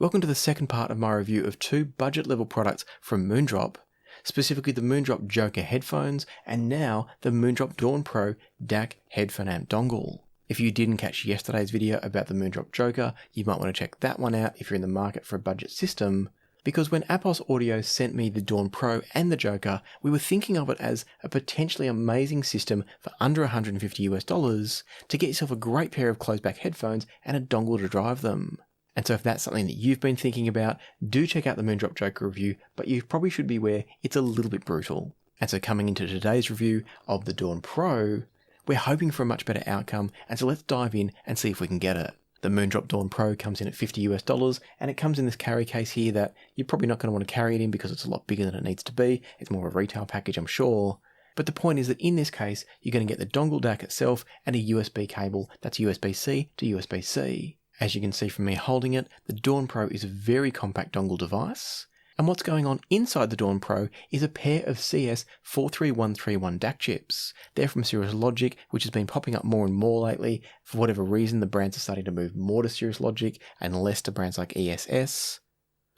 Welcome to the second part of my review of two budget level products from Moondrop, specifically the Moondrop Joker headphones and now the Moondrop Dawn Pro DAC headphone amp dongle. If you didn't catch yesterday's video about the Moondrop Joker, you might want to check that one out if you're in the market for a budget system, because when Apos Audio sent me the Dawn Pro and the Joker, we were thinking of it as a potentially amazing system for under $150 to get yourself a great pair of closed back headphones and a dongle to drive them. And so if that's something that you've been thinking about, do check out the Moondrop Joker review, but you probably should be aware it's a little bit brutal. And so coming into today's review of the Dawn Pro, we're hoping for a much better outcome, and so let's dive in and see if we can get it. The Moondrop Dawn Pro comes in at $50, and it comes in this carry case here that you're probably not going to want to carry it in because it's a lot bigger than it needs to be. It's more of a retail package, I'm sure. But the point is that in this case, you're going to get the dongle DAC itself and a USB cable that's USB-C to USB-C. As you can see from me holding it, the Dawn Pro is a very compact dongle device. And what's going on inside the Dawn Pro is a pair of CS43131 DAC chips. They're from Cirrus Logic, which has been popping up more and more lately. For whatever reason, the brands are starting to move more to Cirrus Logic and less to brands like ESS.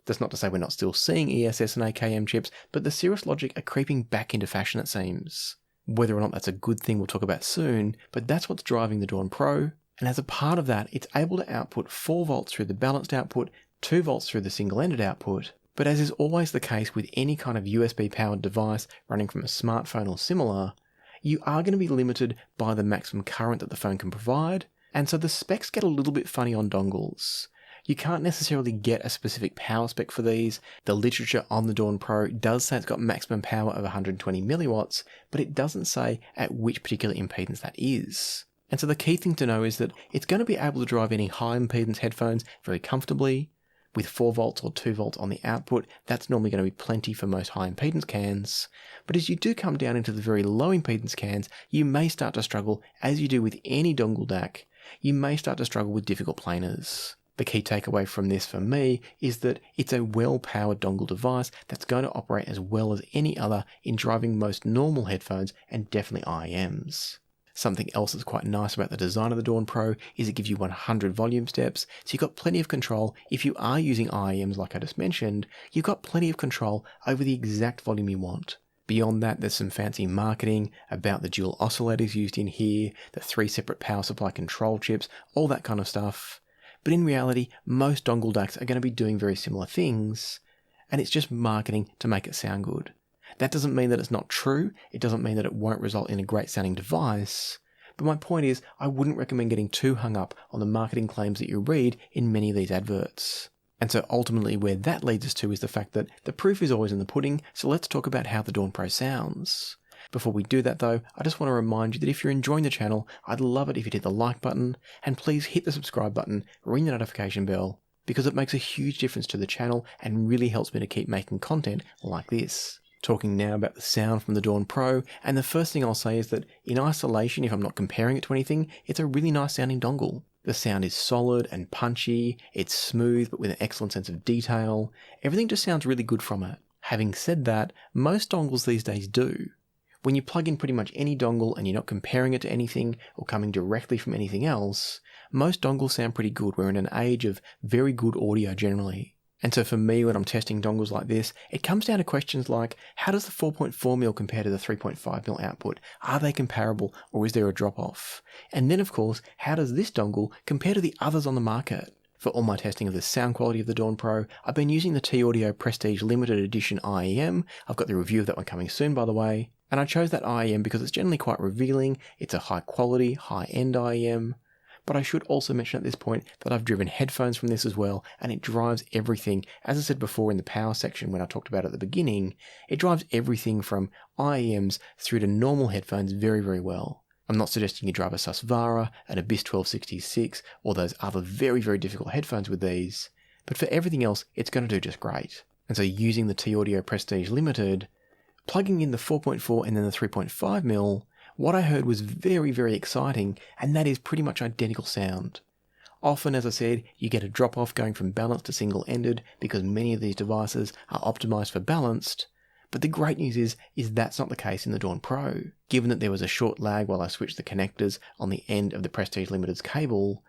That's not to say we're not still seeing ESS and AKM chips, but the Cirrus Logic are creeping back into fashion, it seems. Whether or not that's a good thing we'll talk about soon, but that's what's driving the Dawn Pro. And as a part of that, it's able to output 4 volts through the balanced output, 2 volts through the single-ended output. But as is always the case with any kind of USB-powered device running from a smartphone or similar, you are going to be limited by the maximum current that the phone can provide, and so the specs get a little bit funny on dongles. You can't necessarily get a specific power spec for these. The literature on the Dawn Pro does say it's got maximum power of 120 milliwatts, but it doesn't say at which particular impedance that is. And so the key thing to know is that it's going to be able to drive any high impedance headphones very comfortably. With 4 volts or 2 volts on the output, that's normally going to be plenty for most high impedance cans. But as you do come down into the very low impedance cans, you may start to struggle, as you do with any dongle DAC, you may start to struggle with difficult planars. The key takeaway from this for me is that it's a well-powered dongle device that's going to operate as well as any other in driving most normal headphones and definitely IEMs. Something else that's quite nice about the design of the Dawn Pro is it gives you 100 volume steps, so you've got plenty of control. If you are using IEMs like I just mentioned, you've got plenty of control over the exact volume you want. Beyond that, there's some fancy marketing about the dual oscillators used in here, the 3 separate power supply control chips, all that kind of stuff. But in reality, most dongle DACs are going to be doing very similar things, and it's just marketing to make it sound good. That doesn't mean that it's not true, it doesn't mean that it won't result in a great sounding device, but my point is I wouldn't recommend getting too hung up on the marketing claims that you read in many of these adverts. And so ultimately where that leads us to is the fact that the proof is always in the pudding, so let's talk about how the Dawn Pro sounds. Before we do that though, I just want to remind you that if you're enjoying the channel, I'd love it if you'd hit the like button, and please hit the subscribe button, ring the notification bell, because it makes a huge difference to the channel and really helps me to keep making content like this. Talking now about the sound from the Dawn Pro, and the first thing I'll say is that in isolation, if I'm not comparing it to anything, it's a really nice sounding dongle. The sound is solid and punchy, it's smooth but with an excellent sense of detail, everything just sounds really good from it. Having said that, most dongles these days do. When you plug in pretty much any dongle and you're not comparing it to anything or coming directly from anything else, most dongles sound pretty good. We're in an age of very good audio generally. And so for me, when I'm testing dongles like this, it comes down to questions like, how does the 4.4mm compare to the 3.5mm output? Are they comparable, or is there a drop-off? And then of course, how does this dongle compare to the others on the market? For all my testing of the sound quality of the Dawn Pro, I've been using the T-Audio Prestige Limited Edition IEM. I've got the review of that one coming soon, by the way. And I chose that IEM because it's generally quite revealing. It's a high quality, high-end IEM. But I should also mention at this point that I've driven headphones from this as well, and it drives everything. As I said before in the power section when I talked about it at the beginning, it drives everything from IEMs through to normal headphones very, very well. I'm not suggesting you drive a Susvara, an Abyss 1266, or those other very, very difficult headphones with these, but for everything else, it's going to do just great. And so using the T-Audio Prestige Limited, plugging in the 4.4 and then the 3.5mm, what I heard was very, very exciting, and that is pretty much identical sound. Often, as I said, you get a drop-off going from balanced to single-ended because many of these devices are optimized for balanced, but the great news is that's not the case in the Dawn Pro. Given that there was a short lag while I switched the connectors on the end of the Prestige Limited's cable,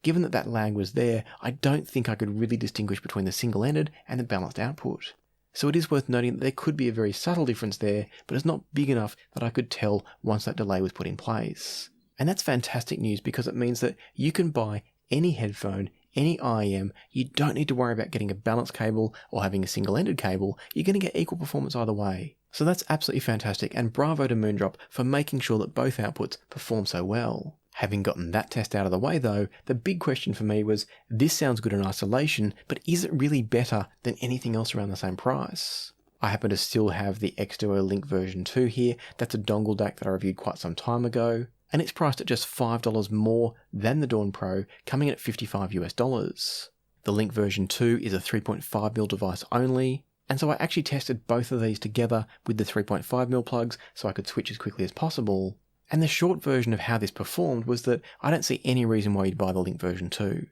given that that lag was there, I don't think I could really distinguish between the single-ended and the balanced output. So it is worth noting that there could be a very subtle difference there, but it's not big enough that I could tell once that delay was put in place. And that's fantastic news because it means that you can buy any headphone, any IEM, you don't need to worry about getting a balanced cable or having a single-ended cable, you're going to get equal performance either way. So that's absolutely fantastic, and bravo to Moondrop for making sure that both outputs perform so well. Having gotten that test out of the way though, the big question for me was, this sounds good in isolation, but is it really better than anything else around the same price? I happen to still have the X-Duo Link version 2 here. That's a dongle DAC that I reviewed quite some time ago, and it's priced at just $5 more than the Dawn Pro, coming in at $55 US. The Link version 2 is a 3.5mm device only, and so I actually tested both of these together with the 3.5mm plugs so I could switch as quickly as possible. And the short version of how this performed was that I don't see any reason why you'd buy the Link version 2.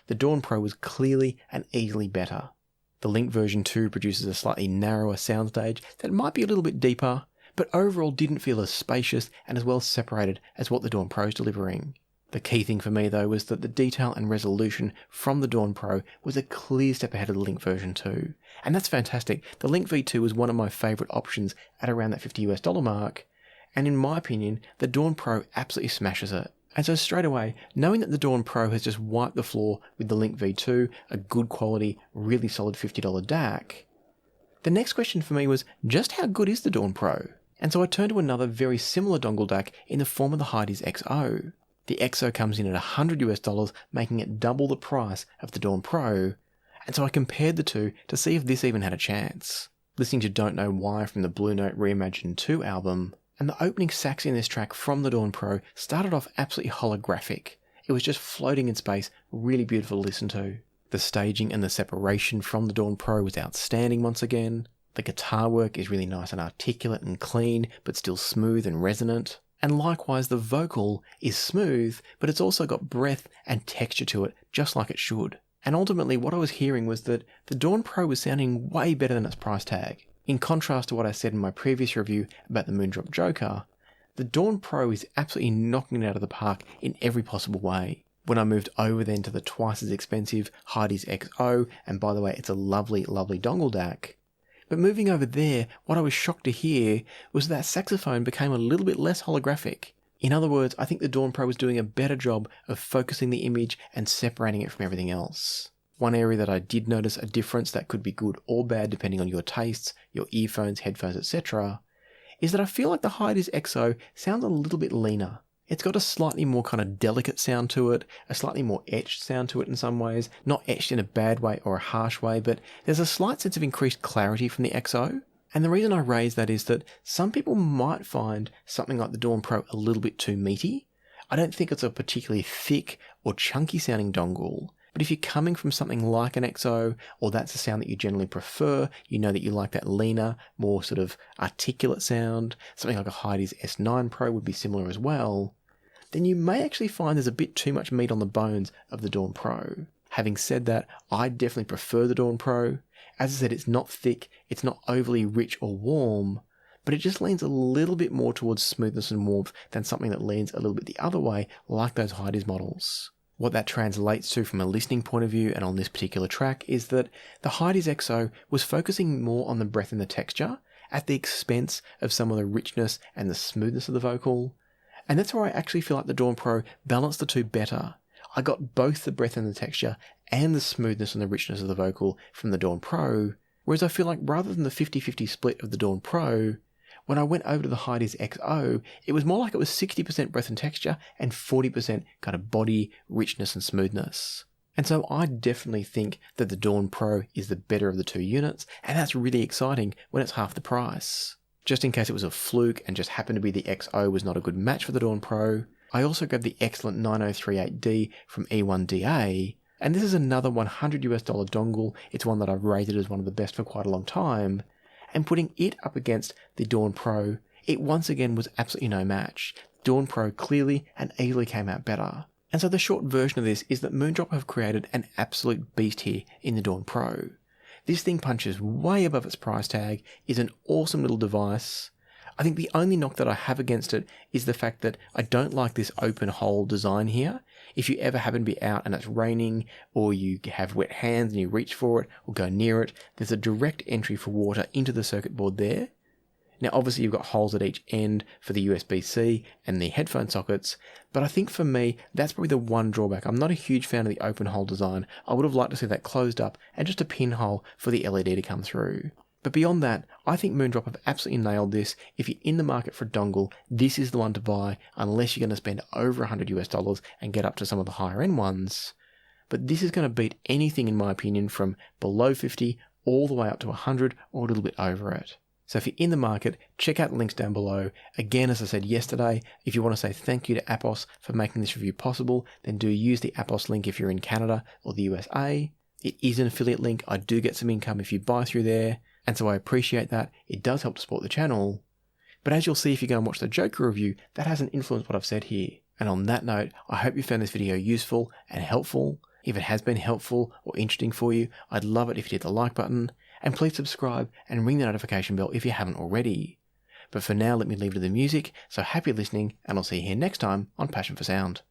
The Dawn Pro was clearly and easily better. The Link version 2 produces a slightly narrower soundstage that might be a little bit deeper, but overall didn't feel as spacious and as well separated as what the Dawn Pro is delivering. The key thing for me though was that the detail and resolution from the Dawn Pro was a clear step ahead of the Link version 2. And that's fantastic. The Link V2 was one of my favourite options at around that $50 US mark. And in my opinion, the Dawn Pro absolutely smashes it. And so straight away, knowing that the Dawn Pro has just wiped the floor with the Link V2, a good quality, really solid $50 DAC, the next question for me was, just how good is the Dawn Pro? And so I turned to another very similar dongle DAC in the form of the Hydeas XO. The XO comes in at $100 US, making it double the price of the Dawn Pro. And so I compared the two to see if this even had a chance. Listening to Don't Know Why from the Blue Note Reimagined 2 album, and the opening sax in this track from the Dawn Pro started off absolutely holographic. It was just floating in space, really beautiful to listen to. The staging and the separation from the Dawn Pro was outstanding once again. The guitar work is really nice and articulate and clean, but still smooth and resonant. And likewise, the vocal is smooth, but it's also got breadth and texture to it, just like it should. And ultimately, what I was hearing was that the Dawn Pro was sounding way better than its price tag. In contrast to what I said in my previous review about the Moondrop Joker, the Dawn Pro is absolutely knocking it out of the park in every possible way. When I moved over then to the twice as expensive Hydeas XO, and by the way, it's a lovely, lovely dongle DAC. But moving over there, what I was shocked to hear was that saxophone became a little bit less holographic. In other words, I think the Dawn Pro was doing a better job of focusing the image and separating it from everything else. One area that I did notice a difference that could be good or bad depending on your tastes, your earphones, headphones, etc., is that I feel like the Hydeas XO sounds a little bit leaner. It's got a slightly more kind of delicate sound to it, a slightly more etched sound to it in some ways, not etched in a bad way or a harsh way, but there's a slight sense of increased clarity from the XO. And the reason I raise that is that some people might find something like the Dawn Pro a little bit too meaty. I don't think it's a particularly thick or chunky sounding dongle. But if you're coming from something like an XO, or that's a sound that you generally prefer, you know that you like that leaner, more sort of articulate sound, something like a Hydeas S9 Pro would be similar as well, then you may actually find there's a bit too much meat on the bones of the Dawn Pro. Having said that, I definitely prefer the Dawn Pro. As I said, it's not thick, it's not overly rich or warm, but it just leans a little bit more towards smoothness and warmth than something that leans a little bit the other way, like those Hydeas models. What that translates to from a listening point of view and on this particular track is that the Hydeas XO was focusing more on the breath and the texture at the expense of some of the richness and the smoothness of the vocal. And that's where I actually feel like the Dawn Pro balanced the two better. I got both the breath and the texture and the smoothness and the richness of the vocal from the Dawn Pro, whereas I feel like rather than the 50-50 split of the Dawn Pro, when I went over to the Hydeas XO, it was more like it was 60% breath and texture and 40% kind of body, richness and smoothness. And so I definitely think that the Dawn Pro is the better of the two units, and that's really exciting when it's half the price. Just in case it was a fluke and just happened to be the XO was not a good match for the Dawn Pro, I also grabbed the excellent 9038D from E1DA, and this is another $100 US dongle. It's one that I've rated as one of the best for quite a long time. And putting it up against the Dawn Pro, it once again was absolutely no match. Dawn Pro clearly and easily came out better. And so the short version of this is that Moondrop have created an absolute beast here in the Dawn Pro. This thing punches way above its price tag, is an awesome little device. I think the only knock that I have against it is the fact that I don't like this open hole design here. If you ever happen to be out and it's raining, or you have wet hands and you reach for it or go near it, there's a direct entry for water into the circuit board there. Now obviously you've got holes at each end for the USB-C and the headphone sockets, but I think for me that's probably the one drawback. I'm not a huge fan of the open hole design. I would have liked to see that closed up and just a pinhole for the LED to come through. But beyond that, I think Moondrop have absolutely nailed this. If you're in the market for a dongle, this is the one to buy unless you're going to spend over $100 and get up to some of the higher end ones. But this is going to beat anything in my opinion from below 50 all the way up to 100 or a little bit over it. So if you're in the market, check out the links down below. Again, as I said yesterday, if you want to say thank you to Apos for making this review possible, then do use the Apos link if you're in Canada or the USA. It is an affiliate link. I do get some income if you buy through there. And so I appreciate that. It does help to support the channel. But as you'll see if you go and watch the Joker review, that hasn't influenced what I've said here. And on that note, I hope you found this video useful and helpful. If it has been helpful or interesting for you, I'd love it if you hit the like button. And please subscribe and ring the notification bell if you haven't already. But for now, let me leave it to the music. So happy listening, and I'll see you here next time on Passion for Sound.